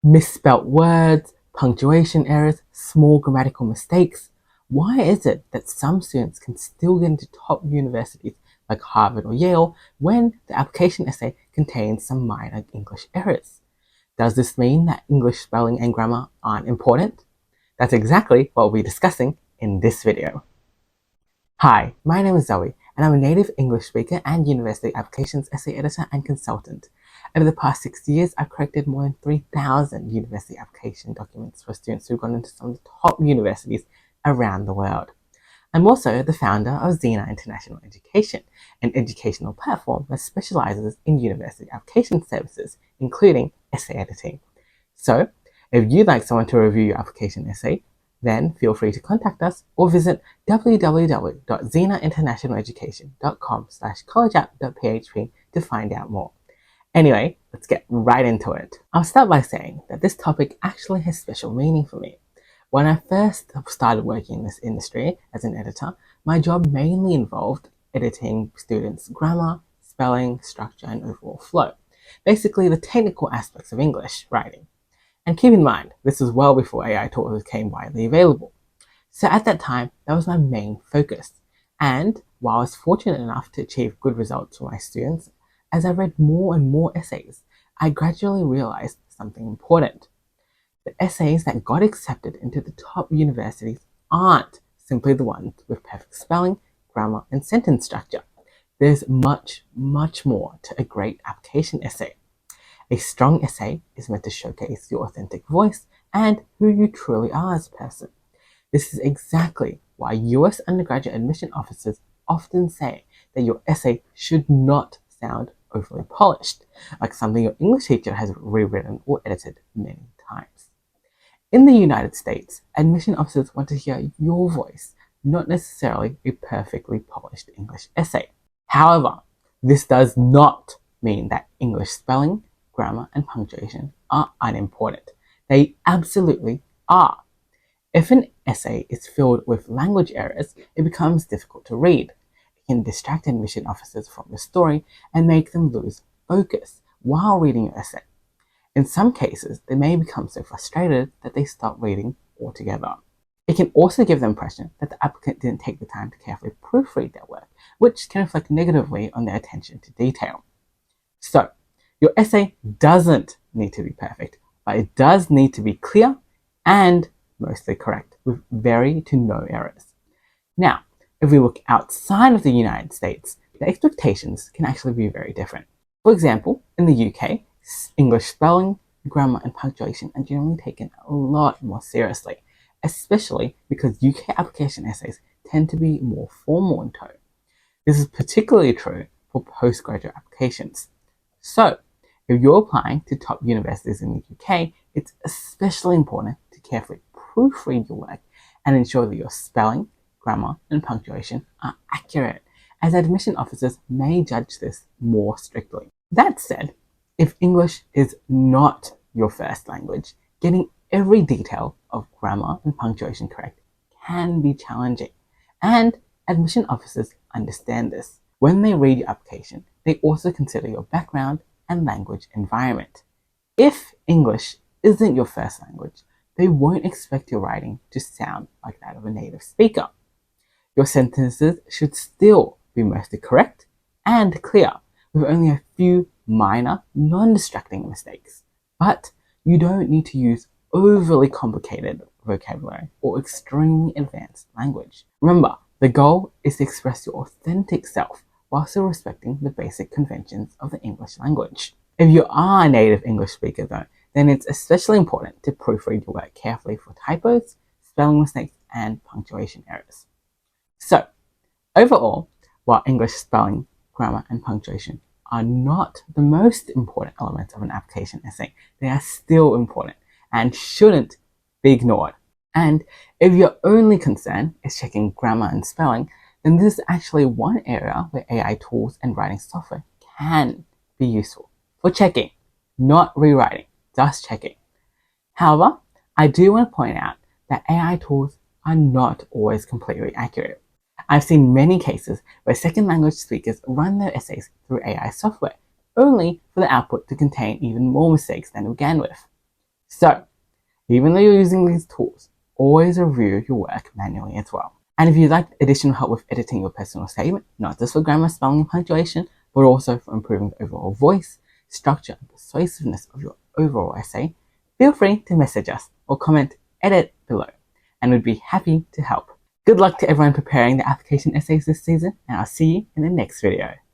Misspelt words, punctuation errors, small grammatical mistakes. Why is it that some students can still get into top universities like Harvard or Yale when the application essay contains some minor English errors? Does this mean that English spelling and grammar aren't important? That's exactly what we'll be discussing in this video. Hi, my name is Zoe, and I'm a native English speaker and university applications essay editor and consultant. Over the past 6 years, I've corrected more than 3,000 university application documents for students who've gone into some of the top universities around the world. I'm also the founder of Xena International Education, an educational platform that specializes in university application services, including essay editing. So, if you'd like someone to review your application essay, then feel free to contact us or visit www.xenainternationaleducation.com/collegeapp.php to find out more. Anyway, let's get right into it. I'll start by saying that this topic actually has special meaning for me. When I first started working in this industry as an editor, my job mainly involved editing students' grammar, spelling, structure, and overall flow. Basically, the technical aspects of English writing. And keep in mind, this was well before AI tools became widely available. So at that time, that was my main focus. And while I was fortunate enough to achieve good results for my students, as I read more and more essays, I gradually realized something important. The essays that got accepted into the top universities aren't simply the ones with perfect spelling, grammar, and sentence structure. There's much, much more to a great application essay. A strong essay is meant to showcase your authentic voice and who you truly are as a person. This is exactly why US undergraduate admission officers often say that your essay should not sound overly polished, like something your English teacher has rewritten or edited many times. In the United States, admission officers want to hear your voice, not necessarily a perfectly polished English essay. However, this does not mean that English spelling, grammar, and punctuation are unimportant. They absolutely are. If an essay is filled with language errors, it becomes difficult to read. It can distract admission officers from the story and make them lose focus while reading your essay. In some cases, they may become so frustrated that they stop reading altogether. It can also give the impression that the applicant didn't take the time to carefully proofread their work, which can reflect negatively on their attention to detail. So, your essay doesn't need to be perfect, but it does need to be clear and mostly correct, with very to no errors. Now, if we look outside of the United States, the expectations can actually be very different. For example, in the UK, English spelling, grammar, and punctuation are generally taken a lot more seriously, especially because UK application essays tend to be more formal in tone. This is particularly true for postgraduate applications. So, if you're applying to top universities in the UK, it's especially important to carefully proofread your work and ensure that your spelling, grammar, and punctuation are accurate, as admission officers may judge this more strictly. That said, if English is not your first language, getting every detail of grammar and punctuation correct can be challenging, and admission officers understand this. When they read your application, they also consider your background and language environment. If English isn't your first language, they won't expect your writing to sound like that of a native speaker. Your sentences should still be mostly correct and clear, with only a few minor, non-distracting mistakes. But you don't need to use overly complicated vocabulary or extremely advanced language. Remember, the goal is to express your authentic self while still respecting the basic conventions of the English language. If you are a native English speaker though, then it's especially important to proofread your work carefully for typos, spelling mistakes, and punctuation errors. So, overall, while English spelling, grammar, and punctuation are not the most important elements of an application essay, they are still important and shouldn't be ignored. And if your only concern is checking grammar and spelling, then this is actually one area where AI tools and writing software can be useful for checking, not rewriting, just checking. However, I do want to point out that AI tools are not always completely accurate. I've seen many cases where second language speakers run their essays through AI software, only for the output to contain even more mistakes than it began with. So, even though you're using these tools, always review your work manually as well. And if you'd like additional help with editing your personal statement, not just for grammar, spelling, and punctuation, but also for improving the overall voice, structure, and persuasiveness of your overall essay, feel free to message us or comment edit below, and we'd be happy to help. Good luck to everyone preparing the application essays this season, and I'll see you in the next video.